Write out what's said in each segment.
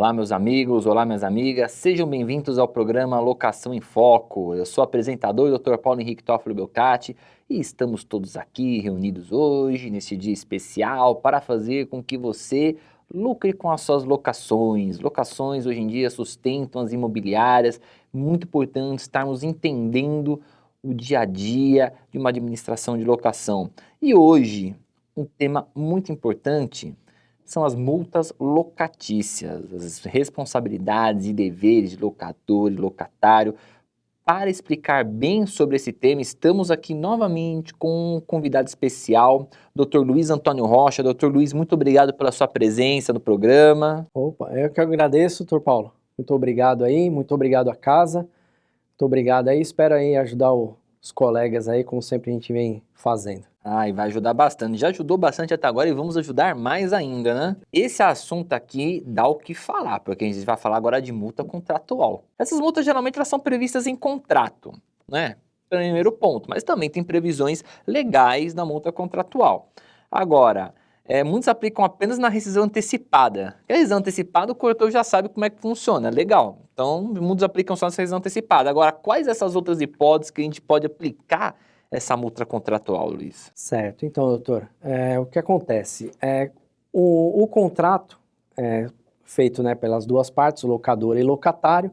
Olá, meus amigos, olá, minhas amigas, sejam bem-vindos ao programa Locação em Foco. Eu sou o apresentador, Dr. Paulo Henrique Toffolo Belcati, e estamos todos aqui reunidos hoje, neste dia especial, para fazer com que você lucre com as suas locações. Locações, hoje em dia, sustentam as imobiliárias, muito importante estarmos entendendo o dia a dia de uma administração de locação. E hoje, um tema muito importante são as multas locatícias, as responsabilidades e deveres de locador e locatário. Para explicar bem sobre esse tema, estamos aqui novamente com um convidado especial, Dr. Luiz Antônio Rocha. Dr. Luiz, muito obrigado pela sua presença no programa. Opa, eu que agradeço, doutor Paulo. Muito obrigado aí, muito obrigado à casa, muito obrigado aí, espero aí ajudar os colegas aí, como sempre a gente vem fazendo. E vai ajudar bastante. Já ajudou bastante até agora e vamos ajudar mais ainda, né? Esse assunto aqui dá o que falar, porque a gente vai falar agora de multa contratual. Essas multas geralmente elas são previstas em contrato, né? Primeiro ponto, mas também tem previsões legais na multa contratual. Agora, muitos aplicam apenas na rescisão antecipada. A rescisão antecipada, o corretor já sabe como é que funciona, legal. Então, muitos aplicam só na rescisão antecipada. Agora, quais essas outras hipóteses que a gente pode aplicar essa multa contratual, Luiz? Certo, então, doutor, o que acontece? O contrato feito, né, pelas duas partes, o locador e locatário,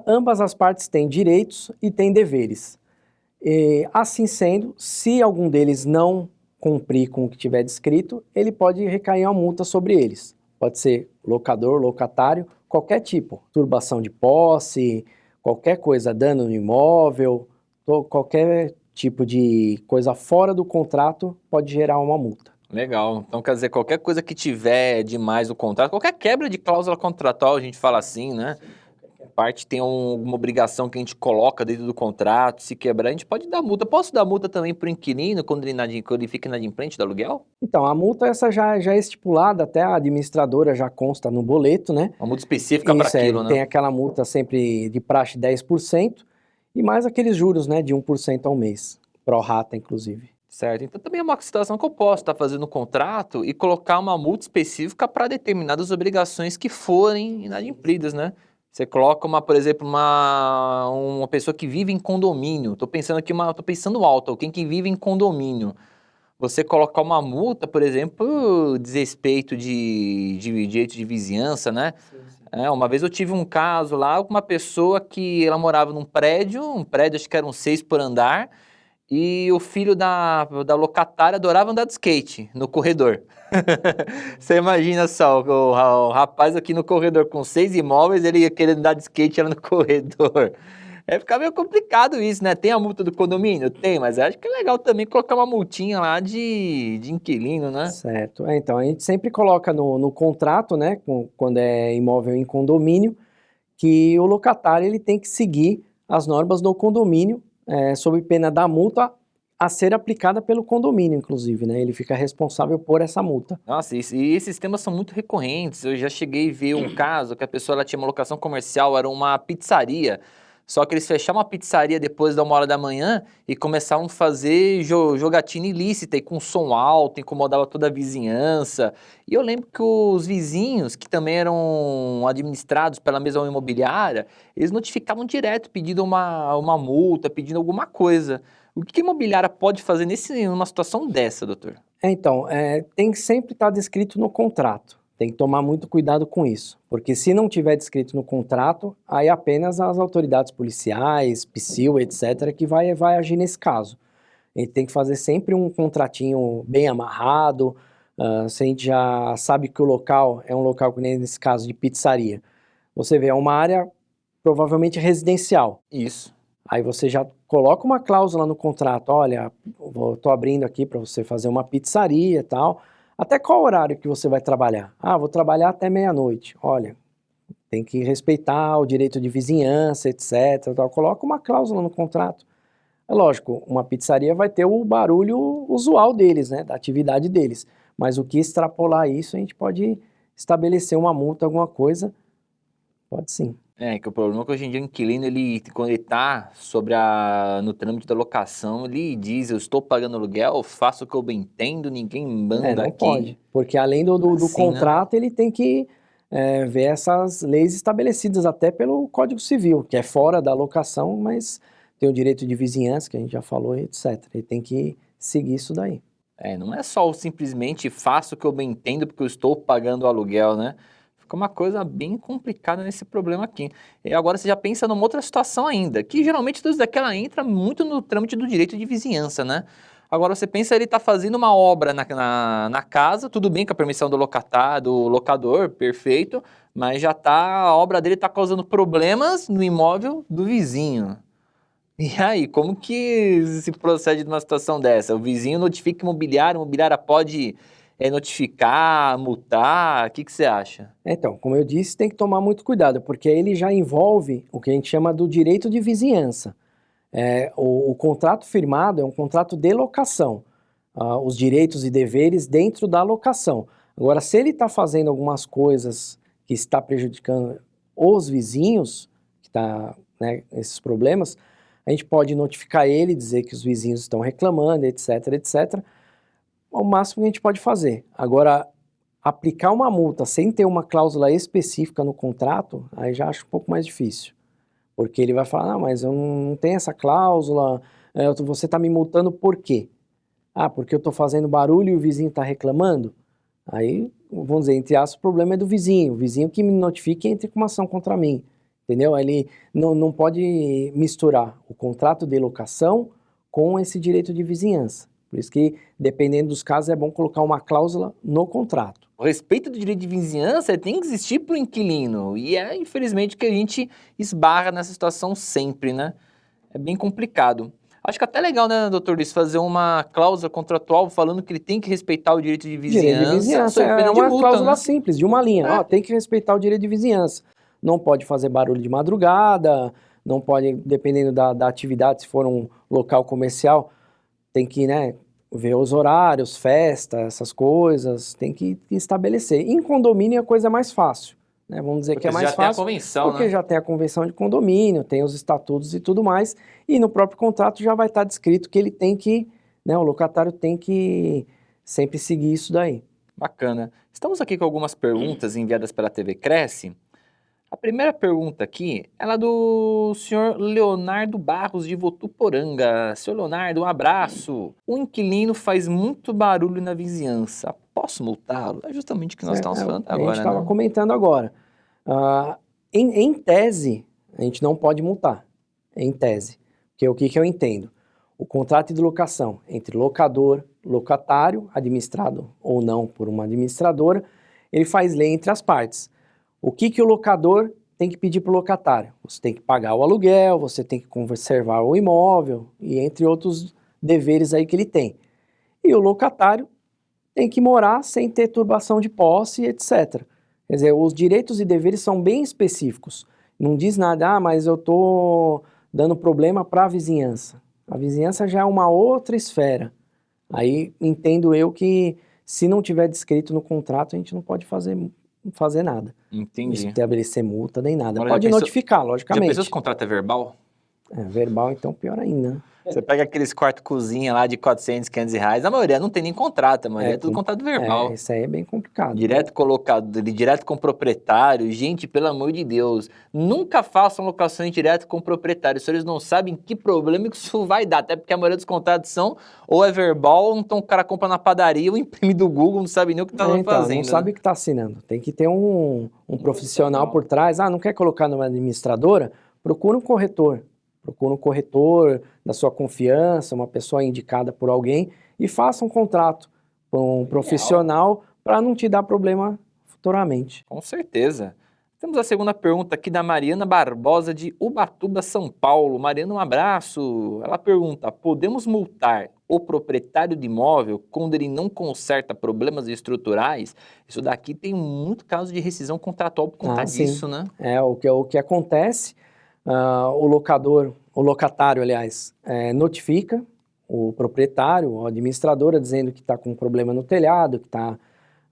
ambas as partes têm direitos e têm deveres. E, assim sendo, se algum deles não cumprir com o que tiver descrito, ele pode recair uma multa sobre eles. Pode ser locador, locatário, qualquer tipo, turbação de posse, qualquer coisa, dano no imóvel, qualquer tipo de coisa fora do contrato pode gerar uma multa. Legal. Então, quer dizer, qualquer coisa que tiver demais no contrato, qualquer quebra de cláusula contratual, a gente fala assim, né? A parte tem uma obrigação que a gente coloca dentro do contrato, se quebrar, a gente pode dar multa. Posso dar multa também para o inquilino quando ele fica inadimplente do aluguel? Então, a multa essa já é estipulada, até a administradora já consta no boleto, né? Uma multa específica para Isso, aquilo, né? tem aquela multa sempre de praxe 10% e mais aqueles juros, né, de 1% ao mês, pro rata, inclusive. Certo. Então também é uma situação que eu posso estar fazendo um contrato e colocar uma multa específica para determinadas obrigações que forem inadimplidas, né? Você coloca por exemplo, uma pessoa que vive em condomínio. Estou pensando aqui, tô pensando alto, alguém que vive em condomínio. Você colocar uma multa, por exemplo, desrespeito de direito de vizinhança, né? Sim, sim. Uma vez eu tive um caso lá com uma pessoa que ela morava num prédio acho que eram 6 por andar, e o filho da locatária adorava andar de skate no corredor. Você imagina só, o rapaz aqui no corredor com 6 imóveis, ele ia querer andar de skate lá no corredor. Fica meio complicado isso, né? Tem a multa do condomínio? Tem, mas acho que é legal também colocar uma multinha lá de inquilino, né? Certo. Então, a gente sempre coloca no contrato, né, quando é imóvel em condomínio, que o locatário ele tem que seguir as normas do condomínio, sob pena da multa a ser aplicada pelo condomínio, inclusive, né? Ele fica responsável por essa multa. Nossa, e esses temas são muito recorrentes. Eu já cheguei a ver um caso que a pessoa ela tinha uma locação comercial, era uma pizzaria. Só que eles fecharam a pizzaria depois da 1 hora da manhã e começaram a fazer jogatina ilícita e com som alto, incomodava toda a vizinhança. E eu lembro que os vizinhos, que também eram administrados pela mesma imobiliária, eles notificavam direto pedindo uma multa, pedindo alguma coisa. O que a imobiliária pode fazer numa situação dessa, doutor? Então, tem que sempre estar descrito no contrato. Tem que tomar muito cuidado com isso, porque se não tiver descrito no contrato, aí apenas as autoridades policiais, PSIL, etc., que vai agir nesse caso. A gente tem que fazer sempre um contratinho bem amarrado, se a gente já sabe que o local é um local, que nem nesse caso de pizzaria. Você vê, é uma área provavelmente residencial. Isso. Aí você já coloca uma cláusula no contrato, olha, estou abrindo aqui para você fazer uma pizzaria e tal. Até qual horário que você vai trabalhar? Vou trabalhar até meia-noite. Olha, tem que respeitar o direito de vizinhança, etc. Tal. Coloca uma cláusula no contrato. É lógico, uma pizzaria vai ter o barulho usual deles, né, da atividade deles. Mas o que extrapolar isso, a gente pode estabelecer uma multa, alguma coisa, pode sim. Que o problema é que hoje em dia o inquilino, quando ele está no trâmite da locação, ele diz, eu estou pagando aluguel, faço o que eu bem entendo, ninguém manda Não aqui. pode, porque além do Assim, né? contrato, ele tem que ver essas leis estabelecidas até pelo Código Civil, que é fora da locação, mas tem o direito de vizinhança, que a gente já falou, etc. Ele tem que seguir isso daí. Não é só o simplesmente faço o que eu bem entendo porque eu estou pagando o aluguel, né? Fica uma coisa bem complicada nesse problema aqui. E agora você já pensa numa outra situação ainda, que geralmente tudo daquela entra muito no trâmite do direito de vizinhança, né? Agora você pensa, ele está fazendo uma obra na casa, tudo bem com a permissão do do locador, perfeito, mas a obra dele está causando problemas no imóvel do vizinho. E aí, como que se procede numa situação dessa? O vizinho notifica a imobiliária pode notificar, multar, o que você acha? Então, como eu disse, tem que tomar muito cuidado, porque ele já envolve o que a gente chama do direito de vizinhança. O contrato firmado é um contrato de locação, os direitos e deveres dentro da locação. Agora, se ele está fazendo algumas coisas que está prejudicando os vizinhos, que está, né, esses problemas, a gente pode notificar ele, dizer que os vizinhos estão reclamando, etc, etc. O máximo que a gente pode fazer. Agora, aplicar uma multa sem ter uma cláusula específica no contrato, aí já acho um pouco mais difícil. Porque ele vai falar, mas eu não tenho essa cláusula, você está me multando por quê? Ah, porque eu estou fazendo barulho e o vizinho está reclamando? Aí, vamos dizer, entre aspas, o problema é do vizinho. O vizinho que me notifique e entre com uma ação contra mim. Entendeu? Ele não pode misturar o contrato de locação com esse direito de vizinhança. Por isso que, dependendo dos casos, é bom colocar uma cláusula no contrato. O respeito do direito de vizinhança tem que existir para o inquilino, e infelizmente que a gente esbarra nessa situação sempre, né? É bem complicado. Acho que até legal, né, doutor Luiz, fazer uma cláusula contratual falando que ele tem que respeitar o direito de vizinhança. Direito de vizinhança sob pena é de uma multa, cláusula né? simples, de uma linha. Tem que respeitar o direito de vizinhança. Não pode fazer barulho de madrugada, não pode, dependendo da atividade, se for um local comercial, tem que, né, ver os horários, festa, essas coisas, tem que estabelecer. Em condomínio a coisa é mais fácil, né? Vamos dizer que é mais já tem a fácil, convenção, porque né? já tem a convenção de condomínio, tem os estatutos e tudo mais, e no próprio contrato já vai estar descrito que ele tem que, né, o locatário tem que sempre seguir isso daí. Bacana. Estamos aqui com algumas perguntas enviadas pela TV Cresce. A primeira pergunta aqui, ela é do senhor Leonardo Barros de Votuporanga. Senhor Leonardo, um abraço. O inquilino faz muito barulho na vizinhança. Posso multá-lo? É justamente o que nós estamos falando A gente agora, estava né? comentando agora. Em tese, a gente não pode multar, em tese. Porque o que eu entendo? O contrato de locação entre locador, locatário, administrado ou não por uma administradora, ele faz lei entre as partes. O que o locador tem que pedir para o locatário? Você tem que pagar o aluguel, você tem que conservar o imóvel e entre outros deveres aí que ele tem. E o locatário tem que morar sem ter turbação de posse, etc. Quer dizer, os direitos e deveres são bem específicos. Não diz nada, mas eu estou dando problema para a vizinhança. A vizinhança já é uma outra esfera. Aí entendo eu que se não tiver descrito no contrato, a gente não pode fazer nada. Entendi. Estabelecer multa nem nada. Agora, Pode notificar, Já logicamente. pensou se o contrato é verbal? Verbal, então, pior ainda, né? Você pega aqueles quarto-cozinha lá de 400, 500 reais, a maioria não tem nem contrato, a maioria é tudo contrato verbal. Isso aí é bem complicado. Direto colocado, direto com o proprietário. Gente, pelo amor de Deus, nunca façam locações direto com o proprietário, se eles não sabem que problema que isso vai dar, até porque a maioria dos contratos são ou é verbal, ou então o cara compra na padaria ou imprime do Google, não sabe nem o que está fazendo. Não sabe o que está assinando. Tem que ter um profissional por trás. Não quer colocar numa administradora? Procura um corretor. Procura um corretor da sua confiança, uma pessoa indicada por alguém e faça um contrato com um profissional para não te dar problema futuramente. Com certeza. Temos a segunda pergunta aqui da Mariana Barbosa de Ubatuba, São Paulo. Mariana, um abraço. Ela pergunta, podemos multar o proprietário de imóvel quando ele não conserta problemas estruturais? Isso daqui tem muito caso de rescisão contratual por conta disso, né? O que acontece... o locatário, aliás, notifica o proprietário, a administradora, dizendo que está com um problema no telhado, que a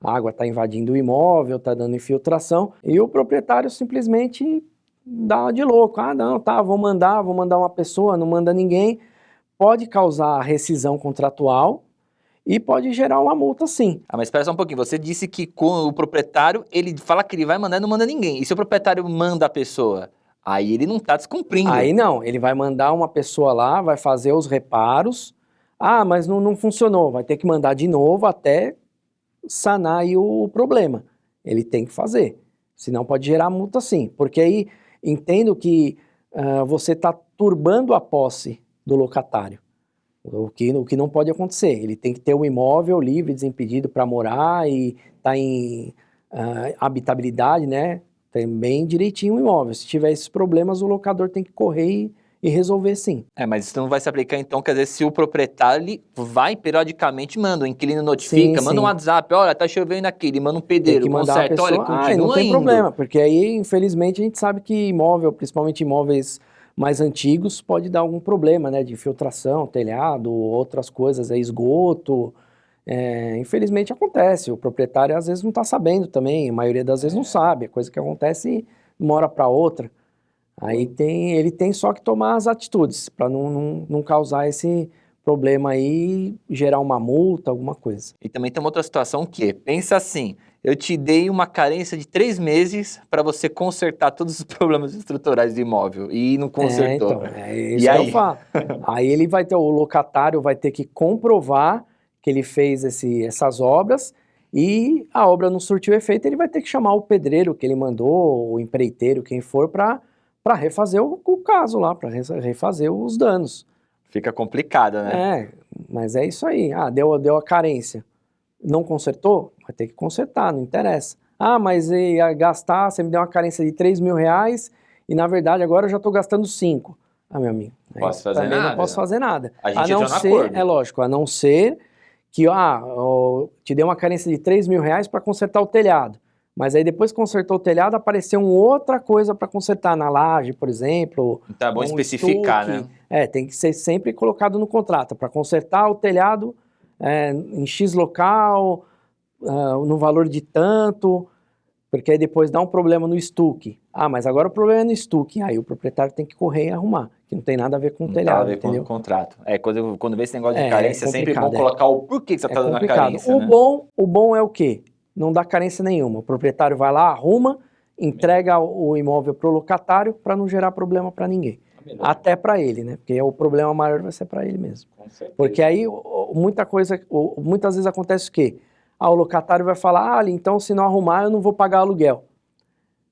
água está invadindo o imóvel, está dando infiltração, e o proprietário simplesmente dá de louco. Não, tá, vou mandar uma pessoa, não manda ninguém. Pode causar rescisão contratual e pode gerar uma multa sim. Mas espera só um pouquinho, você disse que com o proprietário, ele fala que ele vai mandar e não manda ninguém. E se o proprietário manda a pessoa? Aí ele não está descumprindo. Aí não, ele vai mandar uma pessoa lá, vai fazer os reparos, mas não funcionou, vai ter que mandar de novo até sanar aí o problema. Ele tem que fazer, senão pode gerar multa sim, porque aí entendo que você está turbando a posse do locatário, o que não pode acontecer. Ele tem que ter um imóvel livre, desimpedido para morar e tá em habitabilidade, né? Tem bem direitinho o imóvel. Se tiver esses problemas, o locador tem que correr e resolver sim. Mas isso não vai se aplicar então, quer dizer, se o proprietário ele vai periodicamente, manda, o inquilino notifica, Sim, manda um WhatsApp, olha, tá chovendo aqui, ele manda um pedreiro, tem que mandar conserta, a pessoa, olha, continua não tem indo. problema, porque aí, infelizmente, a gente sabe que imóvel, principalmente imóveis mais antigos, pode dar algum problema, né, de infiltração, telhado, outras coisas, esgoto. Infelizmente acontece, o proprietário às vezes não está sabendo também, a maioria das vezes não sabe, é coisa que acontece de uma hora para outra. Aí ele tem só que tomar as atitudes para não causar esse problema aí, gerar uma multa, alguma coisa. E também tem uma outra situação que, pensa assim, eu te dei uma carência de 3 meses para você consertar todos os problemas estruturais do imóvel e não consertou. Então, isso E que aí? eu falo. Aí ele vai ter, o locatário vai ter que comprovar que ele fez essas obras e a obra não surtiu efeito, ele vai ter que chamar o pedreiro que ele mandou, o empreiteiro, quem for, para refazer o caso lá, para refazer os danos. Fica complicado, né? Mas é isso aí. Deu a carência. Não consertou? Vai ter que consertar, não interessa. Mas ia gastar, você me deu uma carência de 3 mil reais e na verdade agora eu já estou gastando 5. Meu amigo. Posso fazer também nada. não posso fazer nada. A gente a não entrou no ser, acordo. é lógico, a não ser que, eu te dei uma carência de 3 mil reais para consertar o telhado. Mas aí depois que consertou o telhado, apareceu uma outra coisa para consertar na laje, por exemplo. Tá bom especificar, estuque. né? Tem que ser sempre colocado no contrato, para consertar o telhado em X local, no valor de tanto, porque aí depois dá um problema no estuque. Mas agora o problema é no estuque. Aí o proprietário tem que correr e arrumar, que não tem nada a ver com o telhado, Não tem nada a ver entendeu? com o contrato. Quando vê esse negócio de carência, é sempre bom complicado, colocar o porquê que você está dando a carência, né? O bom é o quê? Não dá carência nenhuma. O proprietário vai lá, arruma, entrega o imóvel para o locatário para não gerar problema para ninguém. Até para ele, né? Porque o problema maior vai ser para ele mesmo. Com certeza. Porque aí muitas vezes acontece o quê? O locatário vai falar, então se não arrumar eu não vou pagar aluguel.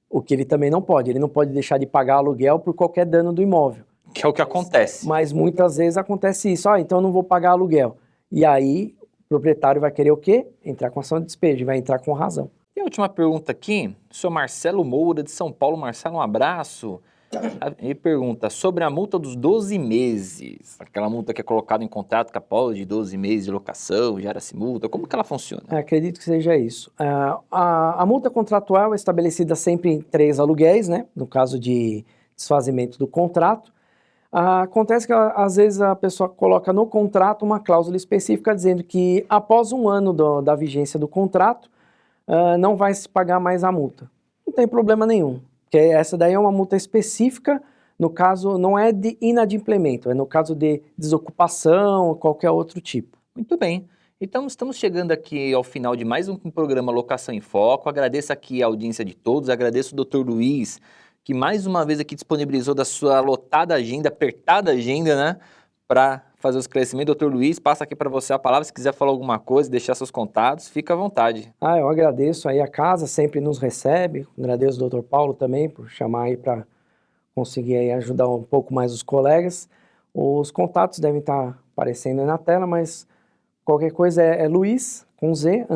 O que ele também não pode. Ele não pode deixar de pagar aluguel por qualquer dano do imóvel. Que é o que acontece. Mas muitas vezes acontece isso. Então eu não vou pagar aluguel. E aí o proprietário vai querer o quê? Entrar com ação de despejo, vai entrar com razão. E a última pergunta aqui, o senhor Marcelo Moura, de São Paulo. Marcelo, um abraço. Ele pergunta sobre a multa dos 12 meses. Aquela multa que é colocada em contrato que após de 12 meses de locação, gera-se multa. Como que ela funciona? Acredito que seja isso. A multa contratual é estabelecida sempre em 3 aluguéis, né? No caso de desfazimento do contrato. Acontece que às vezes a pessoa coloca no contrato uma cláusula específica dizendo que após 1 ano da vigência do contrato, não vai se pagar mais a multa. Não tem problema nenhum, porque essa daí é uma multa específica, no caso não é de inadimplemento, é no caso de desocupação ou qualquer outro tipo. Muito bem. Então estamos chegando aqui ao final de mais um programa Locação em Foco. Agradeço aqui a audiência de todos, agradeço o Dr. Luiz, que mais uma vez aqui disponibilizou da sua lotada agenda, apertada agenda, né, para fazer o esclarecimento. Dr. Luiz, passa aqui para você a palavra, se quiser falar alguma coisa, deixar seus contatos, fica à vontade. Eu agradeço aí a casa, sempre nos recebe, agradeço ao Dr. Paulo também por chamar aí para conseguir aí ajudar um pouco mais os colegas. Os contatos devem estar aparecendo aí na tela, mas qualquer coisa é Luiz, com Z,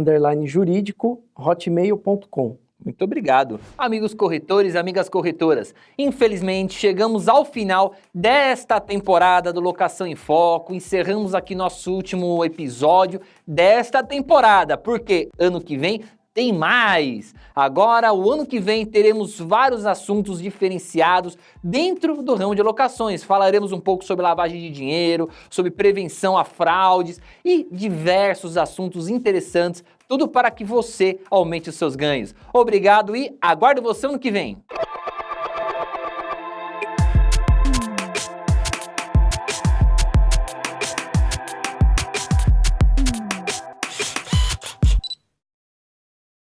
_jurídico, hotmail.com. Muito obrigado. Amigos corretores, amigas corretoras, infelizmente chegamos ao final desta temporada do Locação em Foco, encerramos aqui nosso último episódio desta temporada, porque ano que vem tem mais! Agora, o ano que vem, teremos vários assuntos diferenciados dentro do ramo de locações. Falaremos um pouco sobre lavagem de dinheiro, sobre prevenção a fraudes e diversos assuntos interessantes, tudo para que você aumente os seus ganhos. Obrigado e aguardo você ano que vem!